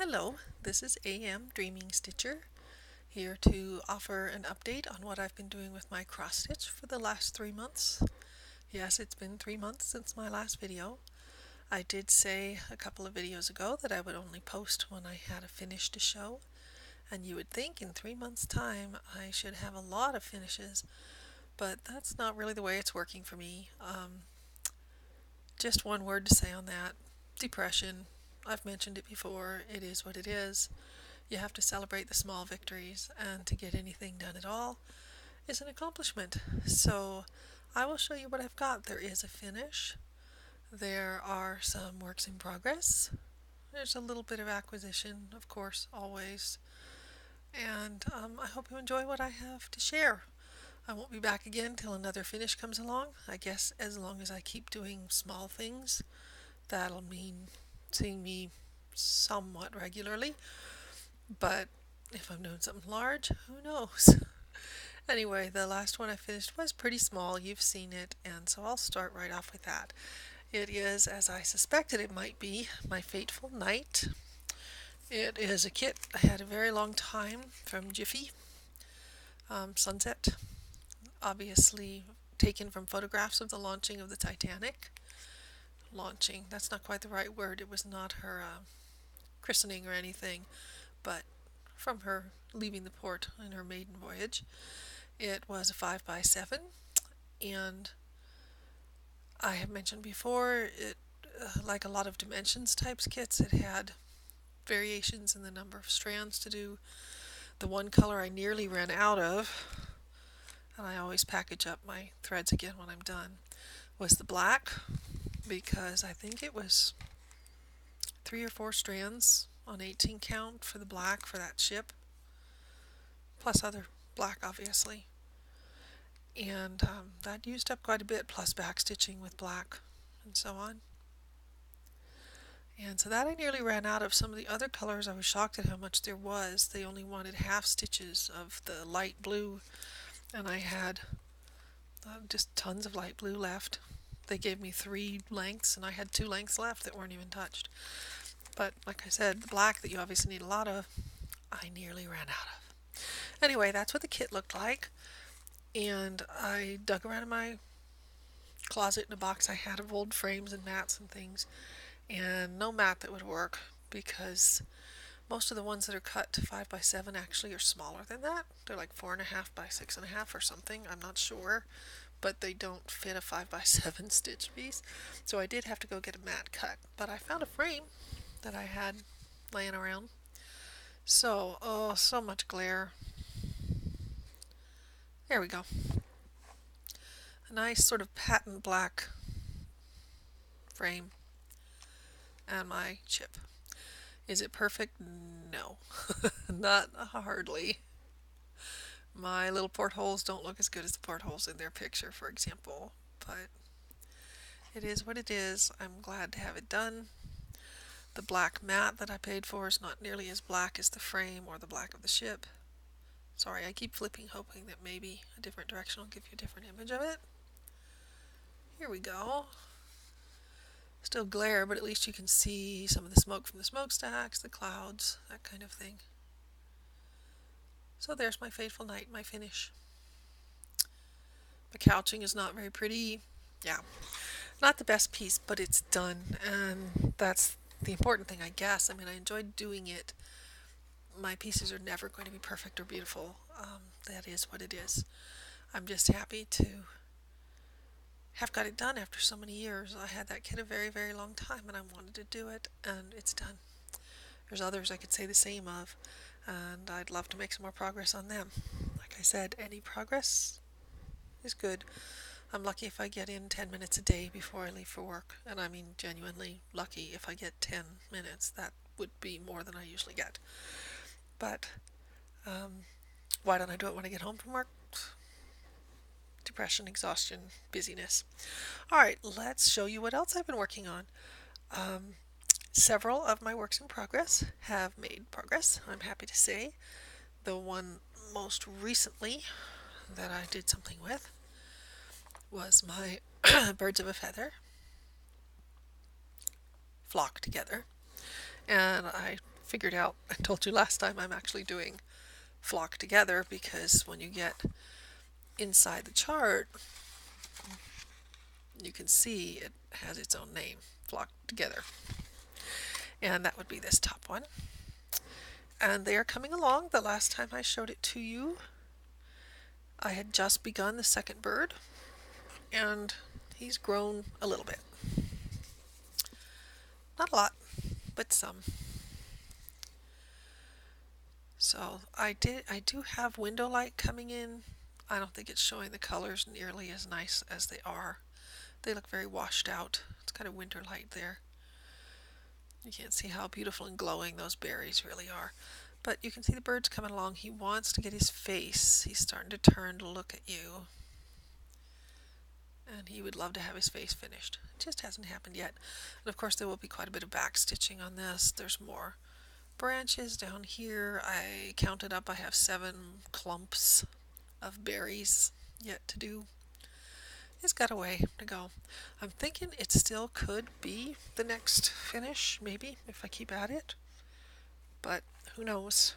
Hello, this is AM Dreamingstitcher, here to offer an update on what I've been doing with my cross stitch for the last 3 months. Yes, it's been 3 months since my last video. I did say a couple of videos ago that I would only post when I had a finish to show, and you would think in 3 months' time I should have a lot of finishes, but that's not really the way it's working for me. Just one word to say on that: depression. I've mentioned it before. It is what it is. You have to celebrate the small victories, and to get anything done at all is an accomplishment. So I will show you what I've got. There is a finish. There are some works in progress. There's a little bit of acquisition, of course, always. And I hope you enjoy what I have to share. I won't be back again till another finish comes along. I guess as long as I keep doing small things, that'll mean seeing me somewhat regularly. But if I'm doing something large, who knows? Anyway, the last one I finished was pretty small. You've seen it, and so I'll start right off with that. It is, as I suspected it might be, my Fateful Night. It is a kit I had a very long time from Jiffy. Sunset, obviously taken from photographs of the launching of the Titanic. Launching, that's not quite the right word. It was not her christening or anything, but from her leaving the port in her maiden voyage. It was a 5x7, and I have mentioned before, it like a lot of dimensions types kits, it had variations in the number of strands to do. The one color I nearly ran out of, and I always package up my threads again when I'm done, was the black, because I think it was 3 or 4 strands on 18 count for the black for that ship, plus other black obviously. And that used up quite a bit, plus backstitching with black and so on. And so that I nearly ran out of. Some of the other colors, I was shocked at how much there was. They only wanted half stitches of the light blue, and I had just tons of light blue left. They gave me 3 lengths, and I had 2 lengths left that weren't even touched. But like I said, the black that you obviously need a lot of, I nearly ran out of. Anyway, that's what the kit looked like. And I dug around in my closet in a box I had of old frames and mats and things, and no mat that would work, because most of the ones that are cut to 5x7 actually are smaller than that. They're like 4.5 by 6.5 or something, I'm not sure, but they don't fit a 5x7 stitch piece. So I did have to go get a mat cut, but I found a frame that I had laying around. So, oh, so much glare. There we go. A nice sort of patent black frame and my chip. Is it perfect? No, not hardly. My little portholes don't look as good as the portholes in their picture, for example, but it is what it is. I'm glad to have it done. The black mat that I paid for is not nearly as black as the frame or the black of the ship. Sorry, I keep flipping, hoping that maybe a different direction will give you a different image of it. Here we go. Still glare, but at least you can see some of the smoke from the smokestacks, the clouds, that kind of thing. So there's my Fateful Night, my finish. The couching is not very pretty. Yeah, not the best piece, but it's done, and that's the important thing, I guess. I mean, I enjoyed doing it. My pieces are never going to be perfect or beautiful. That is what it is. I'm just happy to have got it done after so many years. I had that kit a very, very long time, and I wanted to do it, and it's done. There's others I could say the same of, and I'd love to make some more progress on them. Like I said, any progress is good. I'm lucky if I get in 10 minutes a day before I leave for work, and I mean genuinely lucky if I get 10 minutes. That would be more than I usually get. But why don't I do it when I get home from work? Depression, exhaustion, busyness. Alright, let's show you what else I've been working on. Several of my works in progress have made progress, I'm happy to say. The one most recently that I did something with was my Birds of a Feather flock together. And I figured out, I told you last time, I'm actually doing flock together, because when you get inside the chart, you can see it has its own name, flock together. And that would be this top one. And they are coming along. The last time I showed it to you, I had just begun the second bird, and he's grown a little bit. Not a lot, but some. So I do have window light coming in. I don't think it's showing the colors nearly as nice as they are. They look very washed out. It's kind of winter light there. You can't see how beautiful and glowing those berries really are. But you can see the bird's coming along. He wants to get his face. He's starting to turn to look at you. And he would love to have his face finished. It just hasn't happened yet. And of course there will be quite a bit of back stitching on this. There's more branches down here. I counted up, I have 7 clumps of berries yet to do. It's got a way to go. I'm thinking it still could be the next finish, maybe, if I keep at it. But who knows?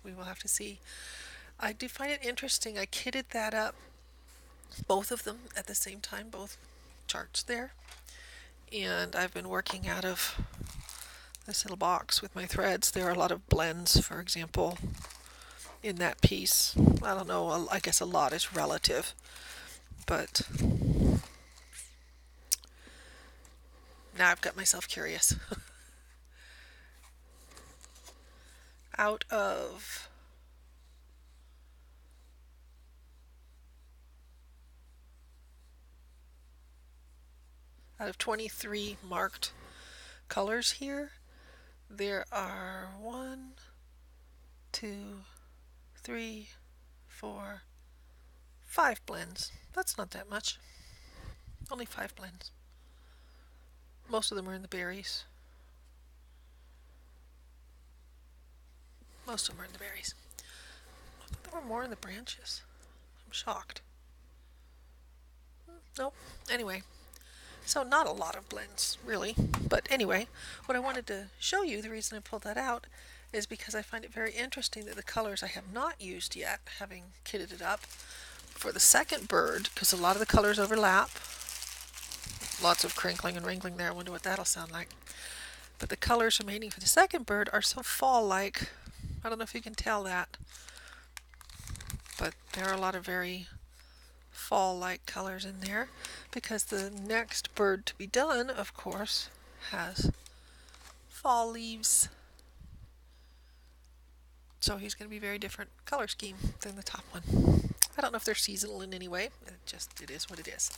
We will have to see. I do find it interesting. I kitted that up, both of them at the same time, both charts there. And I've been working out of this little box with my threads. There are a lot of blends, for example, in that piece. I don't know, I guess a lot is relative. But now I've got myself curious. Out of 23 marked colors here, there are 1, 2, 3, 4, 5 blends. That's not that much. Only 5 blends. Most of them are in the berries. Most of them are in the berries. I thought there were more in the branches. I'm shocked. Nope. Anyway, so not a lot of blends, really. But anyway, what I wanted to show you, the reason I pulled that out, is because I find it very interesting that the colors I have not used yet, having kitted it up, for the second bird, because a lot of the colors overlap. Lots of crinkling and wrinkling there. I wonder what that'll sound like. But the colors remaining for the second bird are so fall-like. I don't know if you can tell that. But there are a lot of very fall-like colors in there, because the next bird to be done, of course, has fall leaves. So he's going to be a very different color scheme than the top one. I don't know if they're seasonal in any way. It is what it is.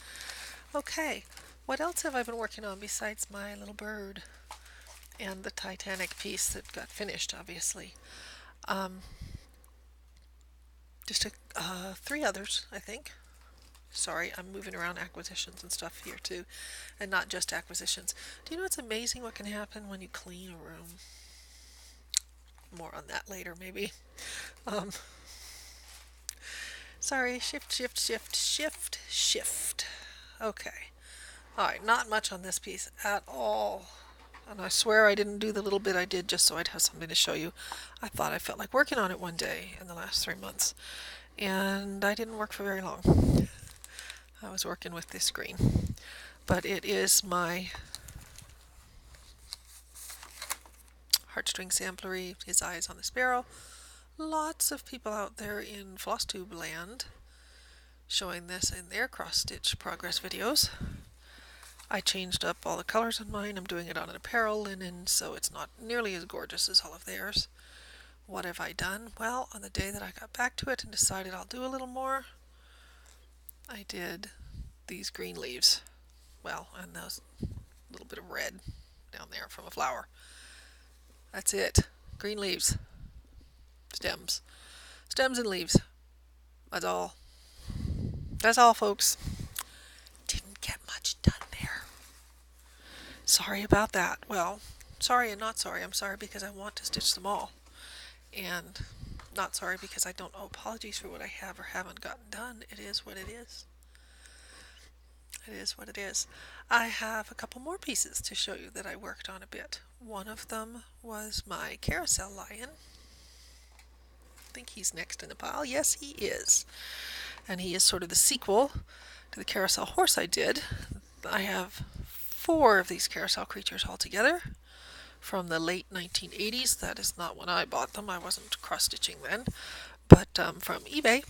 Okay, what else have I been working on besides my little bird and the Titanic piece that got finished, obviously? Just 3 others, I think. Sorry, I'm moving around acquisitions and stuff here too, and not just acquisitions. Do you know it's amazing what can happen when you clean a room? More on that later, maybe. Sorry, shift. Okay. Alright, not much on this piece at all. And I swear I didn't do the little bit I did just so I'd have something to show you. I thought I felt like working on it one day in the last 3 months. And I didn't work for very long. I was working with this green. But it is my heartstring samplery, His Eyes on the Sparrow. Lots of people out there in flosstube land showing this in their cross-stitch progress videos. I changed up all the colors on mine. I'm doing it on an apparel linen, so it's not nearly as gorgeous as all of theirs. What have I done? Well, on the day that I got back to it and decided I'll do a little more, I did these green leaves. Well, and those little bit of red down there from a flower. That's it. Green leaves. Stems. Stems and leaves. That's all. That's all, folks. Didn't get much done there. Sorry about that. Well, sorry and not sorry. I'm sorry because I want to stitch them all. And not sorry because I don't owe apologies for what I have or haven't gotten done. It is what it is. It is what it is. I have a couple more pieces to show you that I worked on a bit. One of them was my carousel lion. I think he's next in the pile. Yes, he is. And he is sort of the sequel to the carousel horse I did. I have 4 of these carousel creatures altogether from the late 1980s. That is not when I bought them. I wasn't cross-stitching then. But from eBay.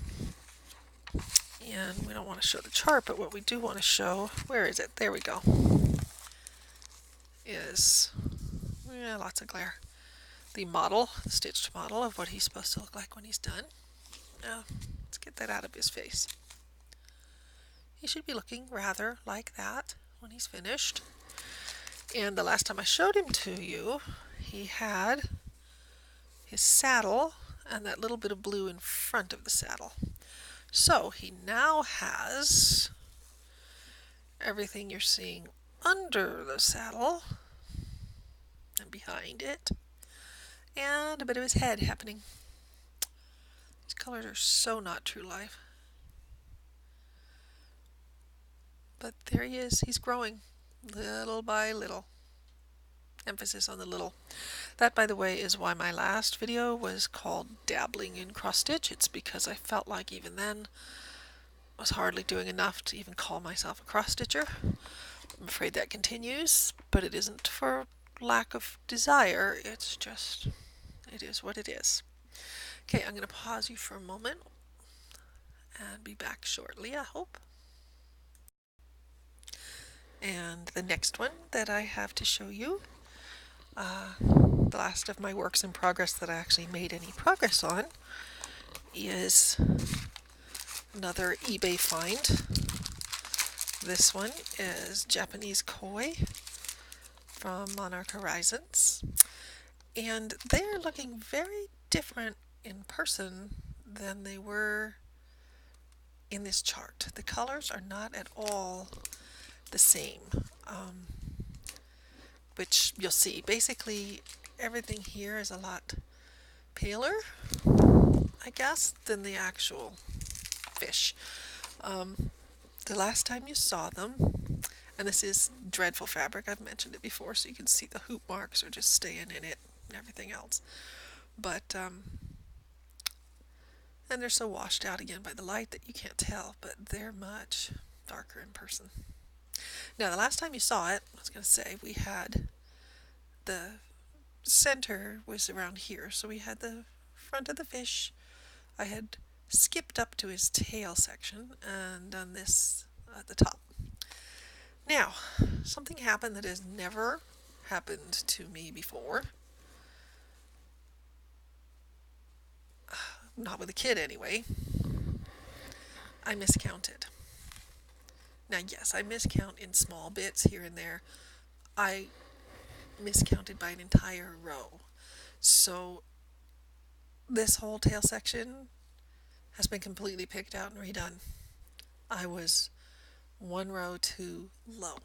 And we don't want to show the chart, but what we do want to show, where is it? There we go, is, lots of glare. The model, the stitched model of what he's supposed to look like when he's done. Now, let's get that out of his face. He should be looking rather like that when he's finished. And the last time I showed him to you, he had his saddle and that little bit of blue in front of the saddle. So he now has everything you're seeing under the saddle and behind it, and a bit of his head happening. These colors are so not true life. But there he is. He's growing little by little. Emphasis on the little. That, by the way, is why my last video was called Dabbling in Cross Stitch. It's because I felt like even then I was hardly doing enough to even call myself a cross stitcher. I'm afraid that continues, but it isn't for lack of desire. It's just, it is what it is. Okay, I'm going to pause you for a moment and be back shortly, I hope. And the next one that I have to show you, the last of my works in progress that I actually made any progress on, is another eBay find. This one is Japanese koi from Monarch Horizons, and they are looking very different in person than they were in this chart. The colors are not at all the same, which you'll see. Basically, everything here is a lot paler, I guess, than the actual fish. The last time you saw them, and this is dreadful fabric, I've mentioned it before, so you can see the hoop marks are just staying in it and everything else. But, and they're so washed out again by the light that you can't tell, but they're much darker in person. Now, the last time you saw it, I was going to say, we had the center was around here, so we had the front of the fish. I had skipped up to his tail section and done this at the top. Now, something happened that has never happened to me before. Not with a kid, anyway. I miscounted. Now, yes, I miscount in small bits here and there. I miscounted by an entire row. So this whole tail section has been completely picked out and redone. I was 1 row too low.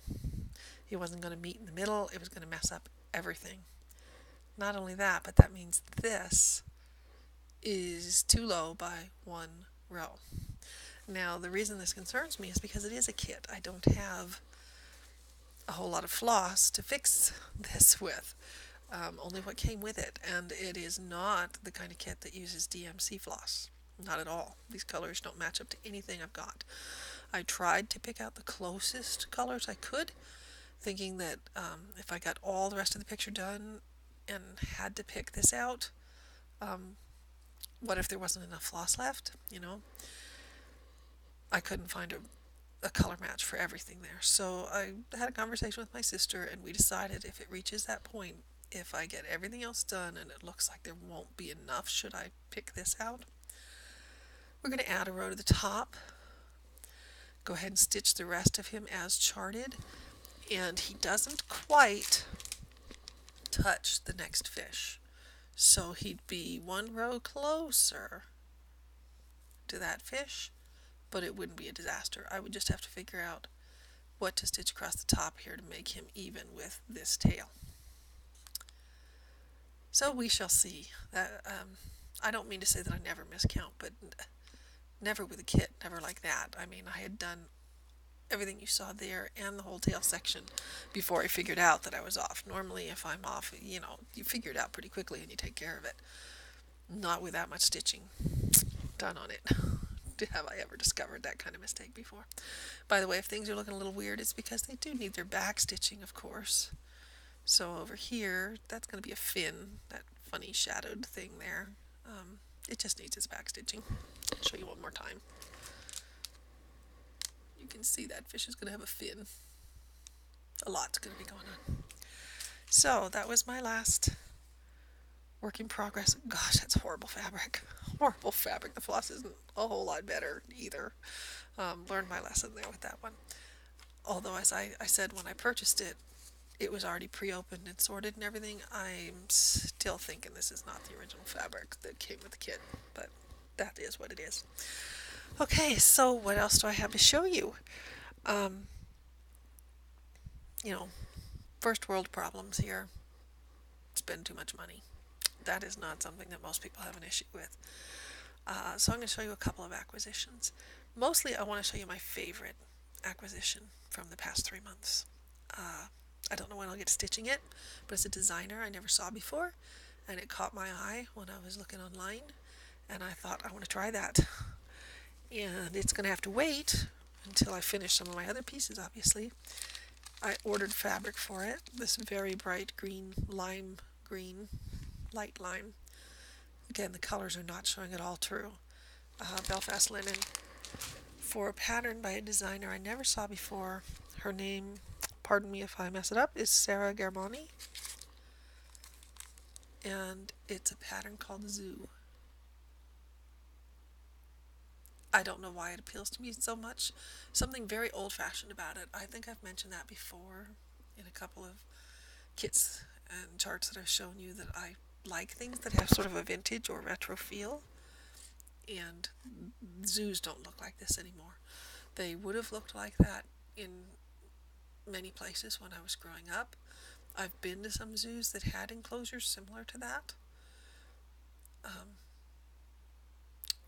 It wasn't going to meet in the middle. It was going to mess up everything. Not only that, but that means this is too low by 1 row. Now, the reason this concerns me is because it is a kit. I don't have a whole lot of floss to fix this with, only what came with it, and it is not the kind of kit that uses DMC floss. Not at all. These colors don't match up to anything I've got. I tried to pick out the closest colors I could, thinking that if I got all the rest of the picture done and had to pick this out, what if there wasn't enough floss left, you know? I couldn't find a color match for everything there. So I had a conversation with my sister, and we decided if it reaches that point, if I get everything else done and it looks like there won't be enough, should I pick this out? We're going to add a row to the top, go ahead and stitch the rest of him as charted, and he doesn't quite touch the next fish. So he'd be 1 row closer to that fish, but it wouldn't be a disaster. I would just have to figure out what to stitch across the top here to make him even with this tail. So we shall see. I don't mean to say that I never miscount, but never with a kit, never like that. I mean, I had done everything you saw there and the whole tail section before I figured out that I was off. Normally, if I'm off, you know, you figure it out pretty quickly and you take care of it. Not with that much stitching done on it. Have I ever discovered that kind of mistake before? By the way, if things are looking a little weird, it's because they do need their back stitching, of course. So over here, that's going to be a fin, that funny shadowed thing there. It just needs its back stitching. I'll show you one more time. You can see that fish is going to have a fin. A lot's going to be going on. So that was my last work in progress. Gosh, that's horrible fabric. Horrible fabric. The floss isn't a whole lot better either. Learned my lesson there with that one. Although, as I said when I purchased it, it was already pre-opened and sorted and everything. I'm still thinking this is not the original fabric that came with the kit, but that is what it is. Okay, so what else do I have to show you? You know, first world problems here. Spend too much money. That is not something that most people have an issue with. So I'm going to show you a couple of acquisitions. Mostly I want to show you my favorite acquisition from the past 3 months. I don't know when I'll get to stitching it, but it's a designer I never saw before, and it caught my eye when I was looking online, and I thought I want to try that. And it's going to have to wait until I finish some of my other pieces, obviously. I ordered fabric for it, this very bright green, lime green, light lime. Again, the colors are not showing at all true. Belfast linen for a pattern by a designer I never saw before. Her name, pardon me if I mess it up, is Sara Guermani. And it's a pattern called Zoo. I don't know why it appeals to me so much. Something very old-fashioned about it. I think I've mentioned that before in a couple of kits and charts that I've shown you, that I like things that have sort of a vintage or retro feel. And zoos don't look like this anymore. They would have looked like that in many places when I was growing up. I've been to some zoos that had enclosures similar to that.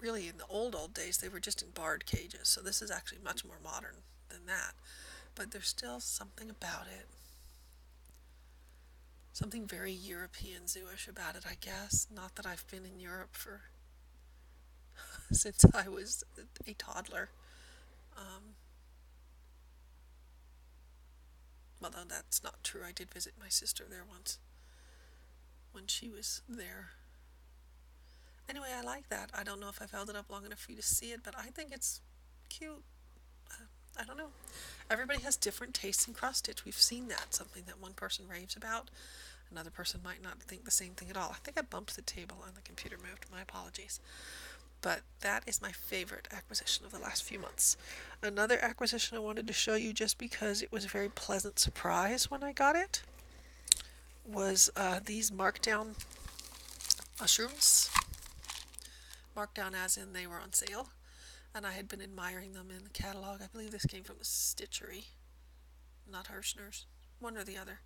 Really, in the old days, they were just in barred cages, so this is actually much more modern than that. But there's still something about it. Something very European zooish about it, I guess. Not that I've been in Europe for since I was a toddler. Although that's not true. I did visit my sister there once when she was there. Anyway, I like that. I don't know if I've held it up long enough for you to see it, but I think it's cute. I don't know. Everybody has different tastes in cross stitch. We've seen that. Something that one person raves about, another person might not think the same thing at all. I think I bumped the table and the computer moved. My apologies. But that is my favorite acquisition of the last few months. Another acquisition I wanted to show you, just because it was a very pleasant surprise when I got it, was these markdown mushrooms. Markdown as in they were on sale, and I had been admiring them in the catalog. I believe this came from the Stitchery, not Hirschner's, one or the other.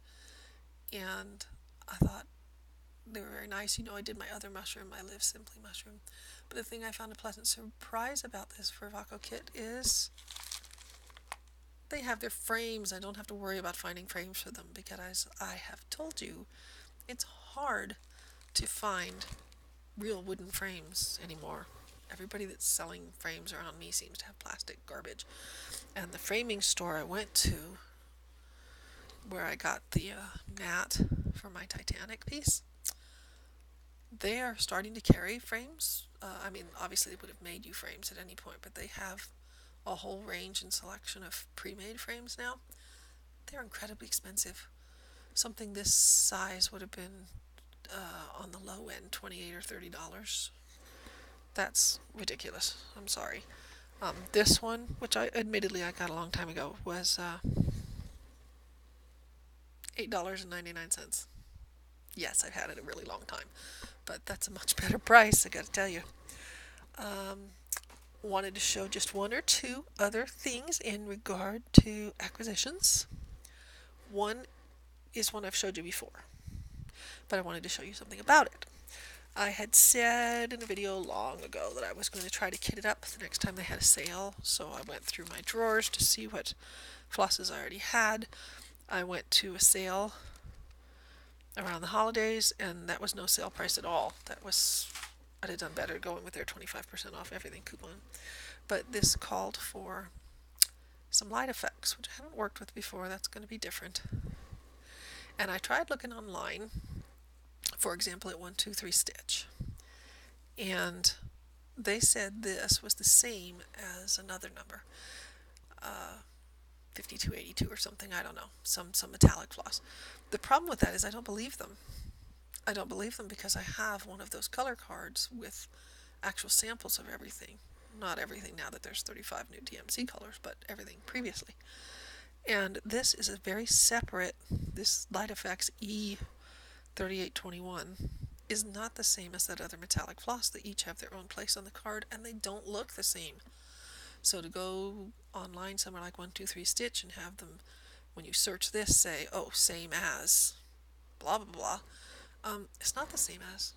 And I thought they were very nice. You know, I did my other mushroom, my Live Simply mushroom. But the thing I found a pleasant surprise about this Vervaco kit is they have their frames. I don't have to worry about finding frames for them, because I have told you, it's hard to find real wooden frames anymore. Everybody that's selling frames around me seems to have plastic garbage. And the framing store I went to, where I got the mat for my Titanic piece, they are starting to carry frames. I mean, obviously they would have made you frames at any point, but they have a whole range and selection of pre-made frames now. They're incredibly expensive. Something this size would have been on the low end, $28 or $30. That's ridiculous. I'm sorry. This one, which I got a long time ago, was $8.99. Yes, I've had it a really long time, but that's a much better price, I gotta tell you. Wanted to show just one or two other things in regard to acquisitions. One is one I've showed you before, but I wanted to show you something about it. I had said in a video long ago that I was going to try to kit it up the next time they had a sale, so I went through my drawers to see what flosses I already had. I went to a sale around the holidays, and that was no sale price at all. I'd have done better going with their 25% off everything coupon. But this called for some light effects, which I haven't worked with before. That's going to be different. And I tried looking online, for example, at 123 Stitch. And they said this was the same as another number, 5282 or something, I don't know, some metallic floss. The problem with that is I don't believe them. I don't believe them because I have one of those color cards with actual samples of everything. Not everything now that there's 35 new DMC colors, but everything previously. And this is a very separate, this Light Effects E3821 is not the same as that other metallic floss. They each have their own place on the card, and they don't look the same. So to go online somewhere like 123 Stitch and have them, when you search this, say, oh, same as blah blah blah, it's not the same as.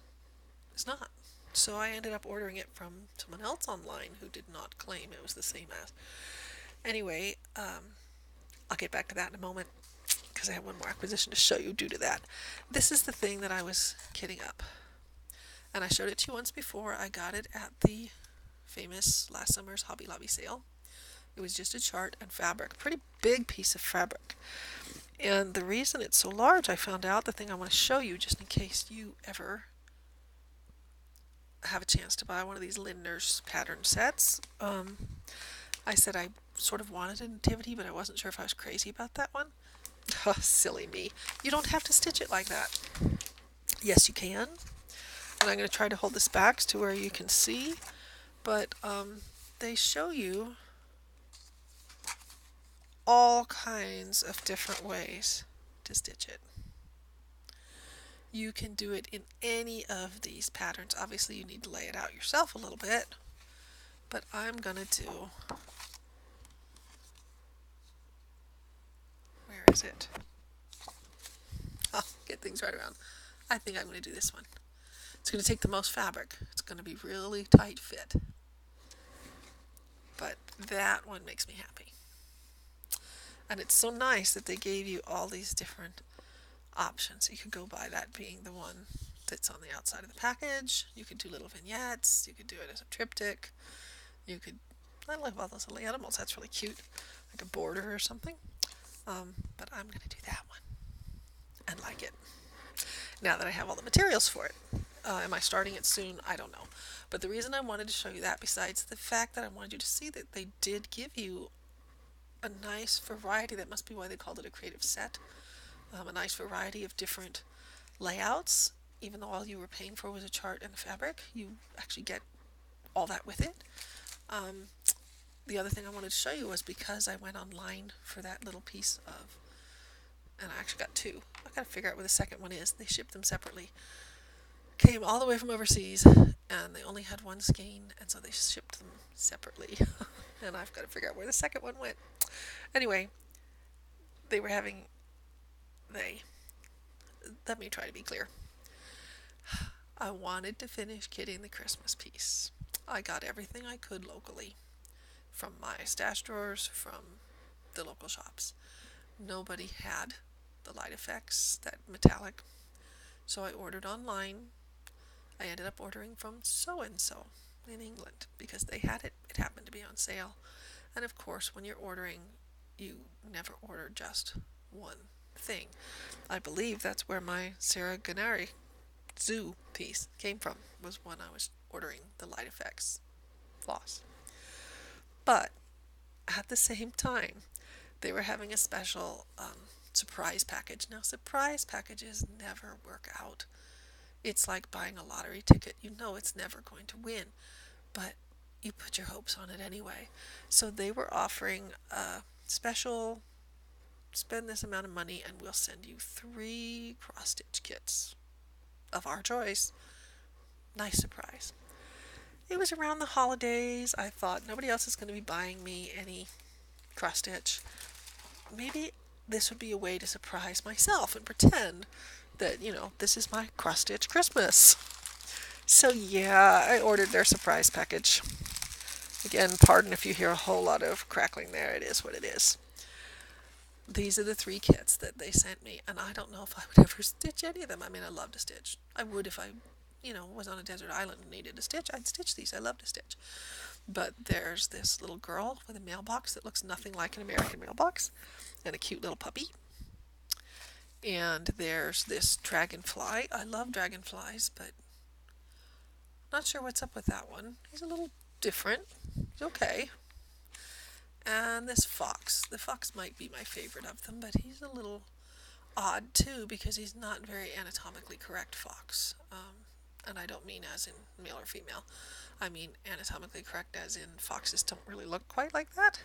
It's not. So I ended up ordering it from someone else online who did not claim it was the same as. Anyway, I'll get back to that in a moment because I have one more acquisition to show you due to that. This is the thing that I was kitting up. And I showed it to you once before. I got it at the famous last summer's Hobby Lobby sale. It was just a chart and fabric. Pretty big piece of fabric. And the reason it's so large, I found out, the thing I want to show you just in case you ever have a chance to buy one of these Lindner's pattern sets. I said I sort of wanted a nativity, but I wasn't sure if I was crazy about that one. Oh, silly me. You don't have to stitch it like that. Yes, you can. And I'm going to try to hold this back to where you can see. But they show you all kinds of different ways to stitch it. You can do it in any of these patterns. Obviously, you need to lay it out yourself a little bit. But I'm going to do... Where is it? I'll get things right around. I think I'm going to do this one. It's going to take the most fabric. It's going to be really tight fit. But that one makes me happy. And it's so nice that they gave you all these different options. You could go by that being the one that's on the outside of the package. You could do little vignettes. You could do it as a triptych. You could... I love all those little animals. That's really cute. Like a border or something. But I'm going to do that one. And like it. Now that I have all the materials for it. Am I starting it soon? I don't know. But the reason I wanted to show you that, besides the fact that I wanted you to see that they did give you a nice variety, that must be why they called it a creative set, a nice variety of different layouts, even though all you were paying for was a chart and a fabric, you actually get all that with it. The other thing I wanted to show you was because I went online for that little piece of, and I actually got two. I gotta figure out where the second one is. They shipped them separately. Came all the way from overseas, and they only had one skein, and so they shipped them separately. And I've got to figure out where the second one went. Anyway, let me try to be clear. I wanted to finish kitting the Christmas piece. I got everything I could locally, from my stash drawers, from the local shops. Nobody had the Light Effects, that metallic, so I ordered online. I ended up ordering from so-and-so in England because they had it. It happened to be on sale. And of course, when you're ordering, you never order just one thing. I believe that's where my Sara Guermani zoo piece came from, was when I was ordering the Light Effects floss. But at the same time, they were having a special surprise package. Now, surprise packages never work out. It's like buying a lottery ticket. You know it's never going to win, but you put your hopes on it anyway. So they were offering a special, spend this amount of money and we'll send you 3 cross-stitch kits of our choice. Nice surprise. It was around the holidays. I thought nobody else is going to be buying me any cross-stitch. Maybe this would be a way to surprise myself and pretend that, this is my cross-stitch Christmas. So yeah, I ordered their surprise package. Again, pardon if you hear a whole lot of crackling there. It is what it is. These are the 3 kits that they sent me, and I don't know if I would ever stitch any of them. I mean, I love to stitch. I would if I, was on a desert island and needed to stitch. I'd stitch these. I love to stitch. But there's this little girl with a mailbox that looks nothing like an American mailbox, and a cute little puppy. And there's this dragonfly. I love dragonflies, but not sure what's up with that one. He's a little different. He's okay. And this fox. The fox might be my favorite of them, but he's a little odd too because he's not very anatomically correct fox. And I don't mean as in male or female. I mean anatomically correct as in foxes don't really look quite like that.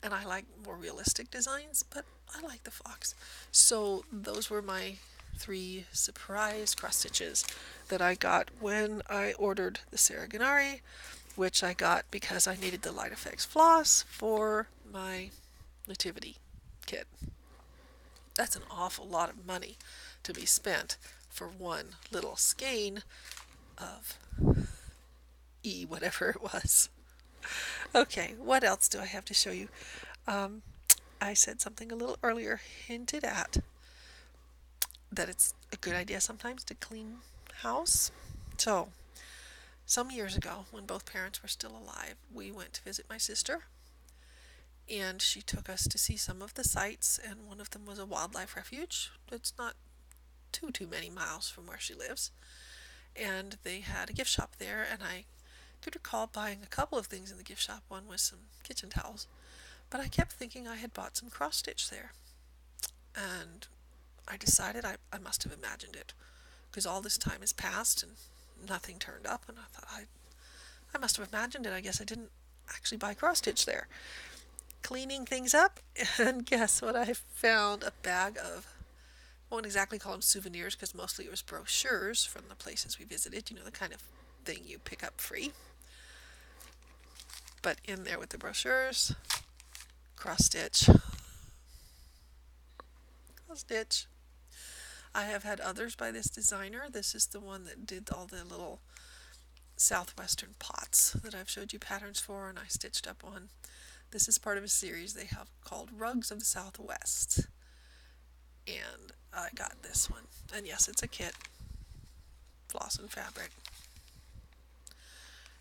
And I like more realistic designs, but I like the fox. So those were my 3 surprise cross stitches that I got when I ordered the Sara Guermani, which I got because I needed the Light Effects floss for my nativity kit. That's an awful lot of money to be spent for one little skein of whatever it was. Okay, what else do I have to show you? I said something a little earlier, hinted at that it's a good idea sometimes to clean house. So, some years ago, when both parents were still alive, we went to visit my sister, and she took us to see some of the sites, and one of them was a wildlife refuge. It's not too many miles from where she lives, and they had a gift shop there, and I could recall buying a couple of things in the gift shop. One was some kitchen towels, but I kept thinking I had bought some cross stitch there, and I decided I must have imagined it, because all this time has passed and nothing turned up, and I thought I must have imagined it. I guess I didn't actually buy cross stitch there. Cleaning things up, and guess what I found? A bag of, I won't exactly call them souvenirs because mostly it was brochures from the places we visited, the kind of thing you pick up free. But in there with the brochures, cross stitch. Cross stitch. I have had others by this designer. This is the one that did all the little southwestern pots that I've showed you patterns for, and I stitched up on. This is part of a series they have called Rugs of the Southwest. And I got this one. And yes, it's a kit. Floss and fabric.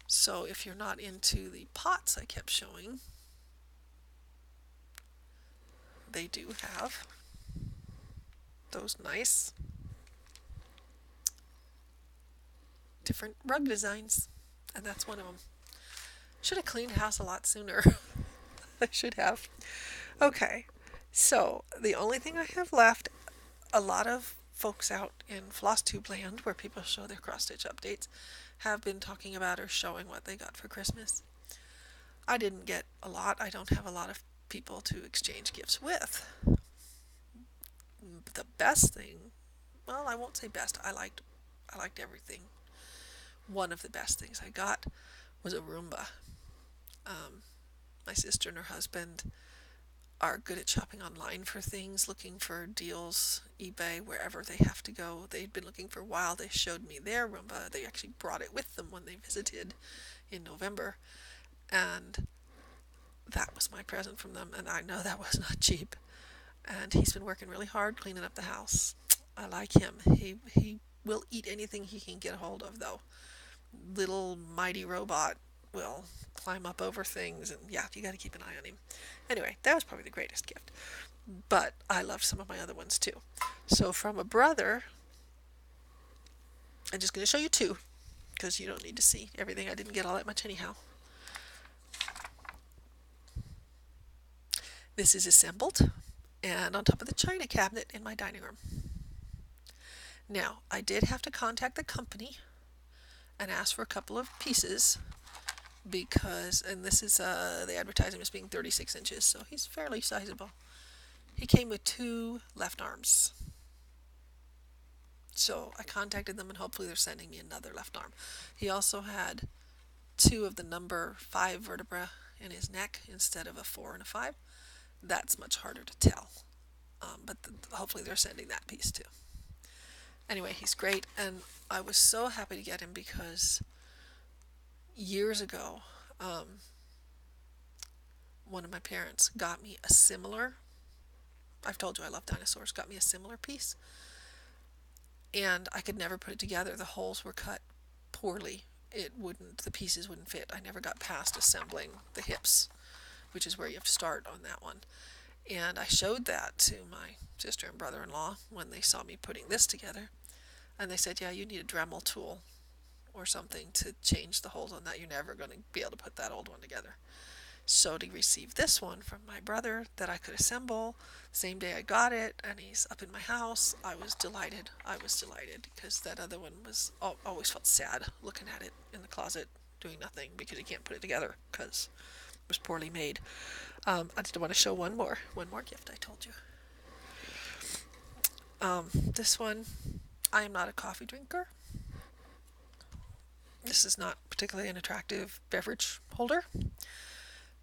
So if you're not into the pots I kept showing, they do have those nice different rug designs. And that's one of them. Should have cleaned the house a lot sooner. I should have. Okay, so the only thing I have left, a lot of folks out in flosstube land, where people show their cross stitch updates, have been talking about or showing what they got for Christmas. I didn't get a lot. I don't have a lot of people to exchange gifts with. The best thing, well, I won't say best. I liked everything. One of the best things I got was a Roomba. My sister and her husband are good at shopping online for things, looking for deals, eBay, wherever they have to go. They'd been looking for a while. They showed me their Roomba. They actually brought it with them when they visited in November, and that was my present from them, and I know that was not cheap. And he's been working really hard cleaning up the house. I like him. He will eat anything he can get a hold of, though. Little mighty robot will climb up over things, and yeah, you got to keep an eye on him. Anyway, that was probably the greatest gift, but I loved some of my other ones too. So from a brother, I'm just going to show you 2 because you don't need to see everything. I didn't get all that much anyhow. This is assembled and on top of the china cabinet in my dining room. Now, I did have to contact the company and ask for a couple of pieces because, and this is, they advertise him as being 36 inches, so he's fairly sizable. He came with 2 left arms. So I contacted them and hopefully they're sending me another left arm. He also had 2 of the number 5 vertebra in his neck instead of a 4 and a 5. That's much harder to tell. But hopefully they're sending that piece too. Anyway, he's great, and I was so happy to get him because years ago, one of my parents got me a similar, I've told you I love dinosaurs, got me a similar piece, and I could never put it together. The holes were cut poorly. The pieces wouldn't fit. I never got past assembling the hips, which is where you have to start on that one. And I showed that to my sister and brother-in-law when they saw me putting this together. And they said, yeah, you need a Dremel tool or something to change the holes on that. You're never going to be able to put that old one together. So to receive this one from my brother that I could assemble the same day I got it, and he's up in my house, I was delighted. I was delighted because that other one was always felt sad looking at it in the closet doing nothing because you can't put it together because it was poorly made. I did want to show one more gift I told you. This one, I am not a coffee drinker. This is not particularly an attractive beverage holder,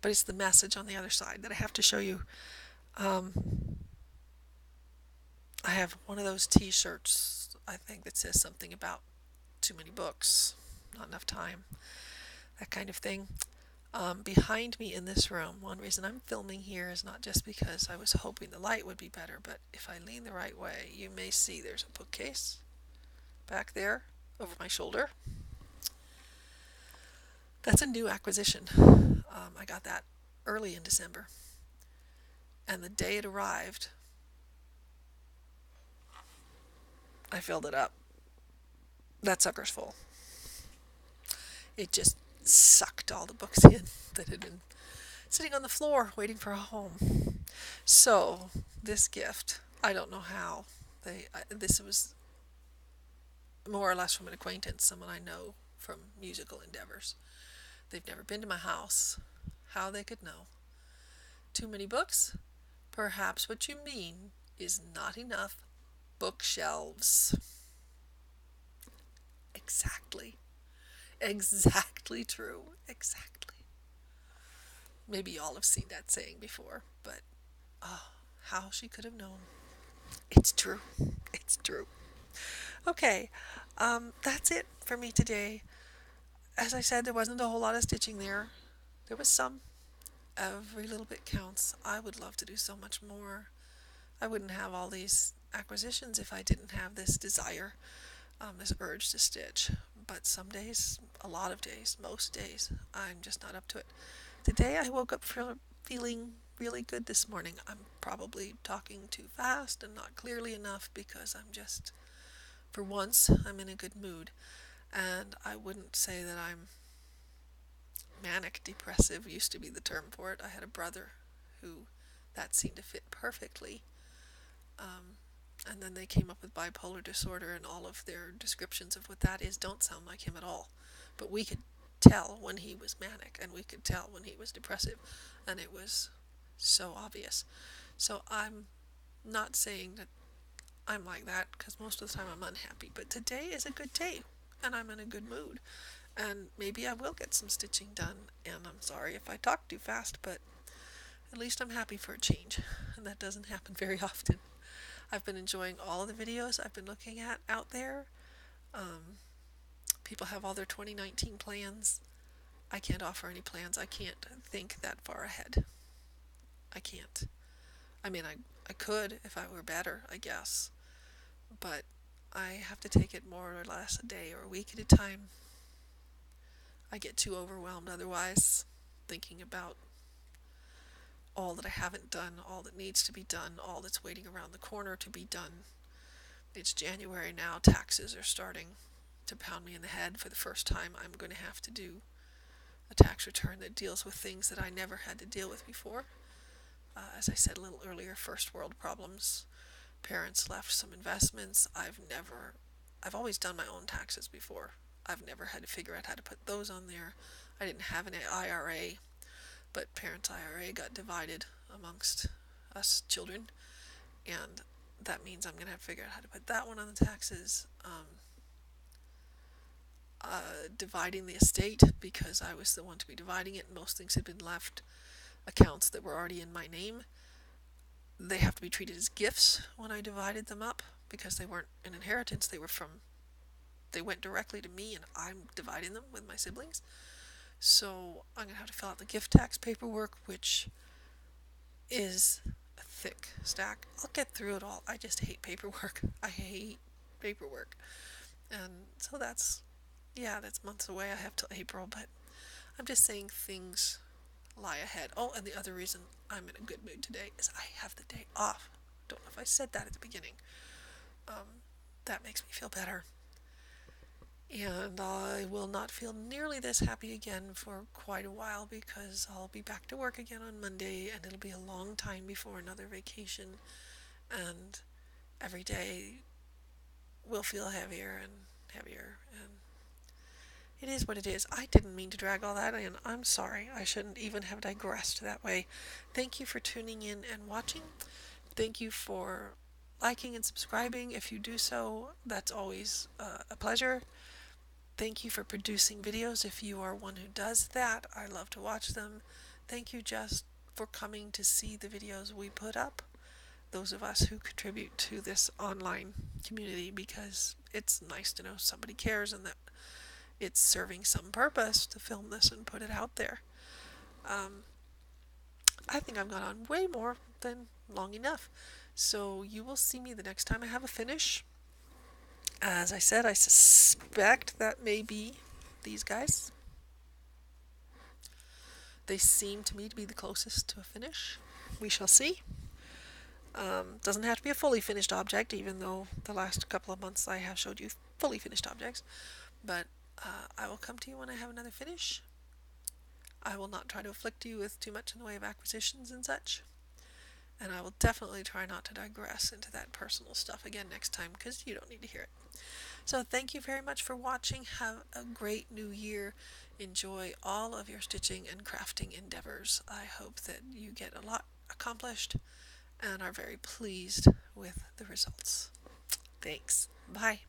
but it's the message on the other side that I have to show you. I have one of those t-shirts, I think, that says something about too many books, not enough time, that kind of thing. Behind me in this room, one reason I'm filming here is not just because I was hoping the light would be better, but if I lean the right way, you may see there's a bookcase back there over my shoulder. That's a new acquisition. I got that early in December. And the day it arrived, I filled it up. That sucker's full. It just sucked all the books in that had been sitting on the floor waiting for a home. So this gift, I don't know how. This was more or less from an acquaintance, someone I know from musical endeavors. They've never been to my house. How they could know. Too many books? Perhaps what you mean is not enough bookshelves. Exactly. Exactly true. Exactly. Maybe y'all have seen that saying before, but how she could have known. It's true. It's true. Okay, that's it for me today. As I said, there wasn't a whole lot of stitching there. There was some. Every little bit counts. I would love to do so much more. I wouldn't have all these acquisitions if I didn't have this desire, this urge to stitch. But some days, a lot of days, most days, I'm just not up to it. Today I woke up feeling really good this morning. I'm probably talking too fast and not clearly enough because for once, I'm in a good mood. And I wouldn't say that I'm manic depressive, used to be the term for it. I had a brother who that seemed to fit perfectly. And then they came up with bipolar disorder, and all of their descriptions of what that is don't sound like him at all. But we could tell when he was manic, and we could tell when he was depressive, and it was so obvious. So I'm not saying that I'm like that, because most of the time I'm unhappy. But today is a good day, and I'm in a good mood. And maybe I will get some stitching done, and I'm sorry if I talk too fast, but at least I'm happy for a change, and that doesn't happen very often. I've been enjoying all of the videos I've been looking at out there. People have all their 2019 plans. I can't offer any plans. I can't think that far ahead. I can't. I mean, I could if I were better, I guess, but I have to take it more or less a day or a week at a time. I get too overwhelmed otherwise, thinking about all that I haven't done, all that needs to be done, all that's waiting around the corner to be done. It's January now. Taxes are starting to pound me in the head. For the first time, I'm going to have to do a tax return that deals with things that I never had to deal with before. As I said a little earlier, first world problems. Parents left some investments. I've always done my own taxes before. I've never had to figure out how to put those on there. I didn't have an IRA, but parents' IRA got divided amongst us children, and that means I'm going to have to figure out how to put that one on the taxes. Dividing the estate, because I was the one to be dividing it, and most things had been left accounts that were already in my name. They have to be treated as gifts when I divided them up, because they weren't an inheritance. They went directly to me, and I'm dividing them with my siblings. So I'm going to have to fill out the gift tax paperwork, which is a thick stack. I'll get through it all. I just hate paperwork. I hate paperwork. And so that's months away. I have till April, but I'm just saying things lie ahead. Oh, and the other reason I'm in a good mood today is I have the day off. Don't know if I said that at the beginning. That makes me feel better. And I will not feel nearly this happy again for quite a while, because I'll be back to work again on Monday, and it'll be a long time before another vacation, and every day will feel heavier and heavier, and it is what it is. I didn't mean to drag all that in. I'm sorry. I shouldn't even have digressed that way. Thank you for tuning in and watching. Thank you for liking and subscribing. If you do so, that's always a pleasure. Thank you for producing videos. If you are one who does that, I love to watch them. Thank you just for coming to see the videos we put up, those of us who contribute to this online community, because it's nice to know somebody cares and that it's serving some purpose to film this and put it out there. I think I've gone on way more than long enough. So you will see me the next time I have a finish. As I said, I suspect that may be these guys. They seem to me to be the closest to a finish. We shall see. Doesn't have to be a fully finished object, even though the last couple of months I have showed you fully finished objects. But I will come to you when I have another finish. I will not try to afflict you with too much in the way of acquisitions and such. And I will definitely try not to digress into that personal stuff again next time, because you don't need to hear it. So thank you very much for watching. Have a great new year. Enjoy all of your stitching and crafting endeavors. I hope that you get a lot accomplished and are very pleased with the results. Thanks. Bye.